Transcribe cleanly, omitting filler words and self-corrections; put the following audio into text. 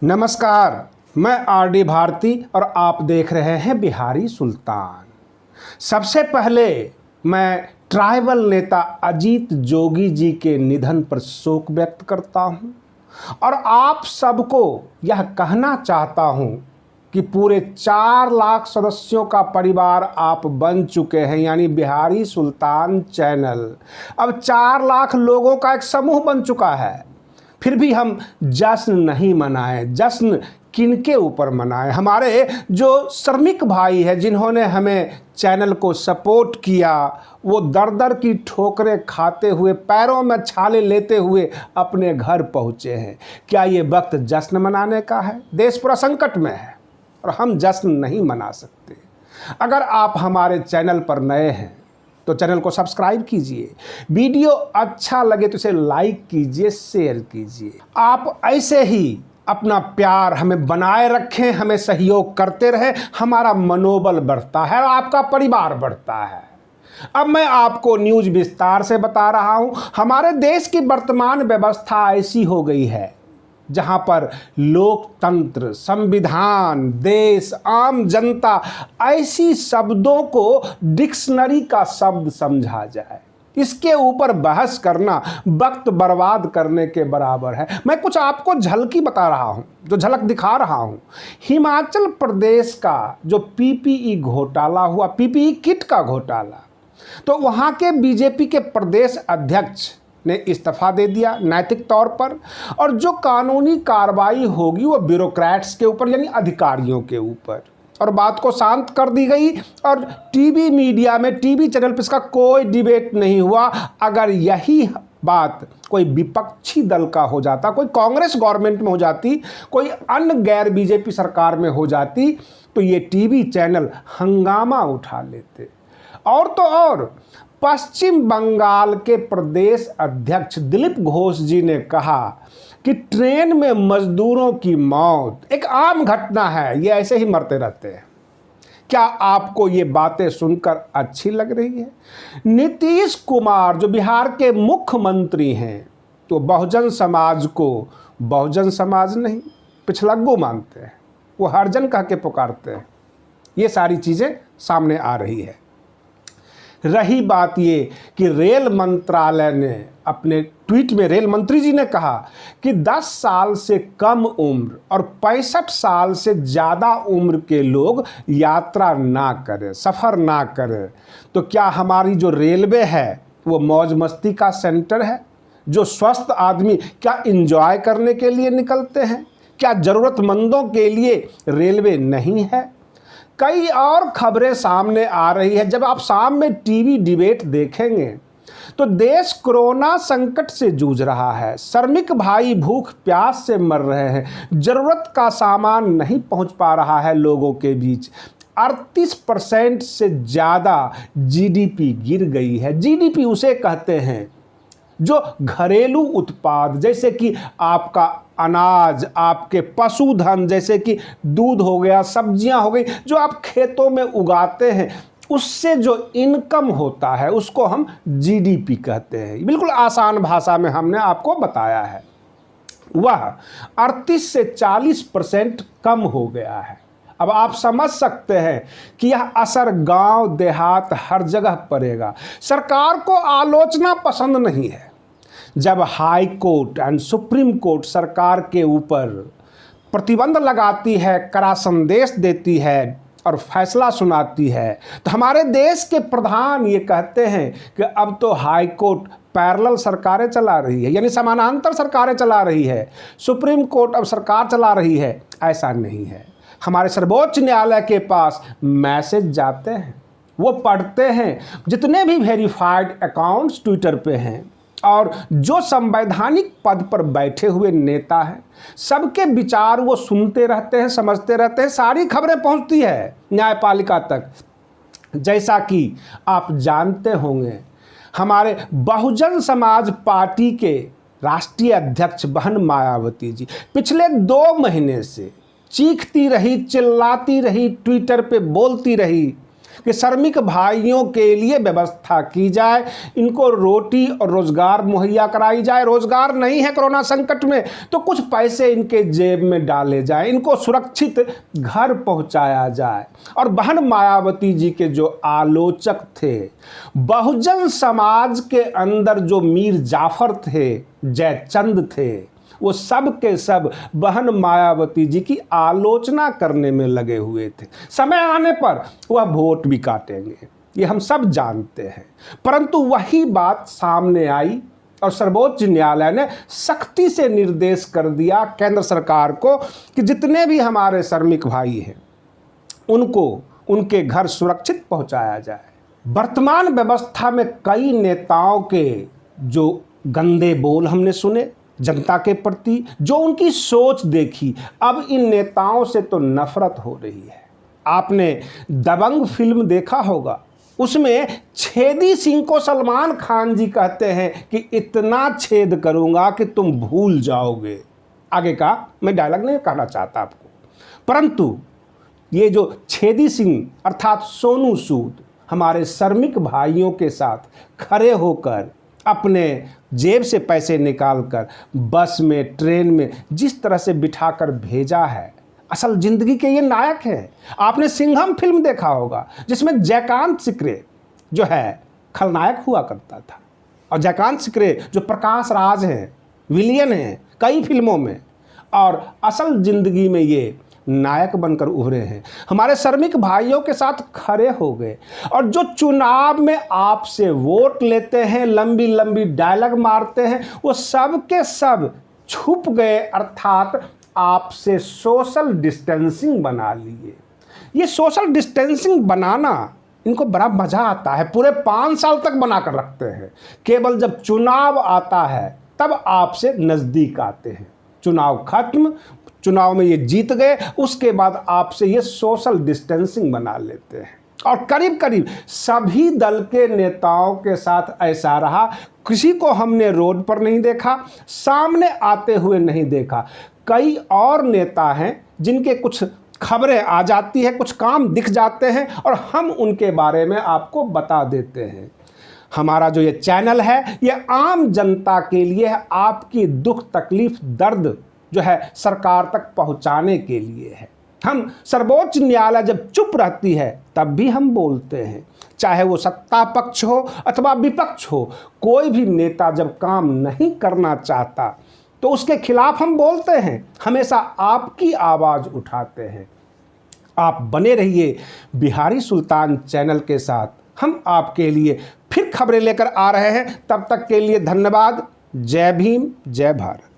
नमस्कार, मैं आर.डी. भारती और आप देख रहे हैं बिहारी सुल्तान। सबसे पहले मैं ट्राइबल नेता अजीत जोगी जी के निधन पर शोक व्यक्त करता हूं और आप सबको यह कहना चाहता हूं कि पूरे 4 लाख सदस्यों का परिवार आप बन चुके हैं, यानी बिहारी सुल्तान चैनल अब 4 लाख लोगों का एक समूह बन चुका है। फिर भी हम जश्न नहीं मनाएं। जश्न किनके ऊपर मनाएं? हमारे जो श्रमिक भाई हैं जिन्होंने हमें चैनल को सपोर्ट किया, वो दर दर की ठोकरें खाते हुए, पैरों में छाले लेते हुए अपने घर पहुंचे हैं। क्या ये वक्त जश्न मनाने का है? देश पूरा संकट में है और हम जश्न नहीं मना सकते। अगर आप हमारे चैनल पर नए हैं तो चैनल को सब्सक्राइब कीजिए, वीडियो अच्छा लगे तो इसे लाइक कीजिए, शेयर कीजिए। आप ऐसे ही अपना प्यार हमें बनाए रखें, हमें सहयोग करते रहे, हमारा मनोबल बढ़ता है और आपका परिवार बढ़ता है। अब मैं आपको न्यूज़ विस्तार से बता रहा हूं। हमारे देश की वर्तमान व्यवस्था ऐसी हो गई है जहां पर लोकतंत्र, संविधान, देश, आम जनता ऐसी शब्दों को डिक्शनरी का शब्द समझा जाए, इसके ऊपर बहस करना वक्त बर्बाद करने के बराबर है। मैं कुछ आपको झलकी बता रहा हूं, जो झलक दिखा रहा हूं। हिमाचल प्रदेश का जो पीपीई घोटाला हुआ, पीपीई किट का घोटाला, तो वहां के बीजेपी के प्रदेश अध्यक्ष ने इस्तीफा दे दिया नैतिक तौर पर, और जो कानूनी कार्रवाई होगी वो ब्यूरोक्रेट्स के ऊपर, यानी अधिकारियों के ऊपर, और बात को शांत कर दी गई। और टीवी मीडिया में, टीवी चैनल पर इसका कोई डिबेट नहीं हुआ। अगर यही बात कोई विपक्षी दल का हो जाता, कोई कांग्रेस गवर्नमेंट में हो जाती, कोई अन्य गैर बीजेपी सरकार में हो जाती, तो ये टीवी चैनल हंगामा उठा लेते। और तो और पश्चिम बंगाल के प्रदेश अध्यक्ष दिलीप घोष जी ने कहा कि ट्रेन में मजदूरों की मौत एक आम घटना है, ये ऐसे ही मरते रहते हैं। क्या आपको ये बातें सुनकर अच्छी लग रही है? नीतीश कुमार जो बिहार के मुख्यमंत्री हैं, तो बहुजन समाज को बहुजन समाज नहीं, पिछलग्गू मानते हैं, वो हरिजन कह के पुकारते हैं। ये सारी चीज़ें सामने आ रही है। रही बात ये कि रेल मंत्रालय ने अपने ट्वीट में, रेल मंत्री जी ने कहा कि 10 साल से कम उम्र और 65 साल से ज़्यादा उम्र के लोग यात्रा ना करें, सफ़र ना करें। तो क्या हमारी जो रेलवे है वो मौज मस्ती का सेंटर है? जो स्वस्थ आदमी क्या इंजॉय करने के लिए निकलते हैं? क्या ज़रूरतमंदों के लिए रेलवे नहीं है? कई और खबरें सामने आ रही है। जब आप शाम में टीवी डिबेट देखेंगे तो देश कोरोना संकट से जूझ रहा है, श्रमिक भाई भूख प्यास से मर रहे हैं, ज़रूरत का सामान नहीं पहुंच पा रहा है लोगों के बीच। 38% से ज़्यादा जीडीपी गिर गई है। जीडीपी उसे कहते हैं जो घरेलू उत्पाद, जैसे कि आपका अनाज, आपके पशुधन, जैसे कि दूध हो गया, सब्जियां हो गई, जो आप खेतों में उगाते हैं, उससे जो इनकम होता है उसको हम जीडीपी कहते हैं। बिल्कुल आसान भाषा में हमने आपको बताया है। वह 38 से 40% कम हो गया है। अब आप समझ सकते हैं कि यह असर गांव देहात हर जगह पड़ेगा। सरकार को आलोचना पसंद नहीं है। जब high court and supreme court सरकार के ऊपर प्रतिबंध लगाती है, कड़ा संदेश देती है और फैसला सुनाती है, तो हमारे देश के प्रधान ये कहते हैं कि अब तो हाई कोर्ट पैरेलल सरकारें चला रही है, यानी समानांतर सरकारें चला रही है, सुप्रीम कोर्ट अब सरकार चला रही है। ऐसा नहीं है। हमारे सर्वोच्च न्यायालय के पास मैसेज जाते हैं, वो पढ़ते हैं। जितने भी वेरीफाइड अकाउंट्स ट्विटर पे हैं और जो संवैधानिक पद पर बैठे हुए नेता हैं, सबके विचार वो सुनते रहते हैं, समझते रहते हैं। सारी खबरें पहुंचती है न्यायपालिका तक। जैसा कि आप जानते होंगे, हमारे बहुजन समाज पार्टी के राष्ट्रीय अध्यक्ष बहन मायावती जी पिछले 2 महीने से चीखती रही, चिल्लाती रही, ट्विटर पे बोलती रही कि श्रमिक भाइयों के लिए व्यवस्था की जाए, इनको रोटी और रोजगार मुहैया कराई जाए। रोजगार नहीं है कोरोना संकट में तो कुछ पैसे इनके जेब में डाले जाए, इनको सुरक्षित घर पहुंचाया जाए। और बहन मायावती जी के जो आलोचक थे, बहुजन समाज के अंदर जो मीर जाफर थे, जयचंद थे, वो सब के सब बहन मायावती जी की आलोचना करने में लगे हुए थे। समय आने पर वह वोट भी काटेंगे, ये हम सब जानते हैं। परंतु वही बात सामने आई और सर्वोच्च न्यायालय ने सख्ती से निर्देश कर दिया केंद्र सरकार को कि जितने भी हमारे श्रमिक भाई हैं उनको उनके घर सुरक्षित पहुंचाया जाए। वर्तमान व्यवस्था में कई नेताओं के जो गंदे बोल हमने सुने जनता के प्रति, जो उनकी सोच देखी, अब इन नेताओं से तो नफरत हो रही है। आपने दबंग फिल्म देखा होगा, उसमें छेदी सिंह को सलमान खान जी कहते हैं कि इतना छेद करूंगा कि तुम भूल जाओगे। आगे का मैं डायलॉग नहीं कहना चाहता आपको, परंतु ये जो छेदी सिंह अर्थात सोनू सूद हमारे श्रमिक भाइयों के साथ खड़े होकर अपने जेब से पैसे निकालकर बस में, ट्रेन में जिस तरह से बिठाकर भेजा है, असल जिंदगी के ये नायक हैं। आपने सिंघम फिल्म देखा होगा जिसमें जयकांत सिकरे जो है खलनायक हुआ करता था, और जयकांत सिकरे जो प्रकाश राज हैं, विलियन हैं कई फिल्मों में, और असल जिंदगी में ये नायक बनकर उभरे हैं। हमारे श्रमिक भाइयों के साथ खड़े हो गए, और जो चुनाव में आपसे वोट लेते हैं, लंबी लंबी डायलॉग मारते हैं, वो सब के सब छुप गए, अर्थात आपसे सोशल डिस्टेंसिंग बना लिए। ये सोशल डिस्टेंसिंग बनाना इनको बड़ा मजा आता है, पूरे 5 साल तक बनाकर रखते हैं। केवल जब चुनाव आता है तब आपसे नजदीक आते हैं। चुनाव खत्म, चुनाव में ये जीत गए, उसके बाद आपसे ये सोशल डिस्टेंसिंग बना लेते हैं। और करीब करीब सभी दल के नेताओं के साथ ऐसा रहा। किसी को हमने रोड पर नहीं देखा, सामने आते हुए नहीं देखा। कई और नेता हैं जिनके कुछ खबरें आ जाती है, कुछ काम दिख जाते हैं और हम उनके बारे में आपको बता देते हैं। हमारा जो ये चैनल है ये आम जनता के लिए है, आपकी दुख तकलीफ दर्द जो है सरकार तक पहुंचाने के लिए है। हम सर्वोच्च न्यायालय जब चुप रहती है तब भी हम बोलते हैं, चाहे वो सत्ता पक्ष हो अथवा विपक्ष हो। कोई भी नेता जब काम नहीं करना चाहता तो उसके खिलाफ हम बोलते हैं, हमेशा आपकी आवाज़ उठाते हैं। आप बने रहिए बिहारी सुल्तान चैनल के साथ, हम आपके लिए फिर खबरें लेकर आ रहे हैं। तब तक के लिए धन्यवाद। जय भीम, जय भारत।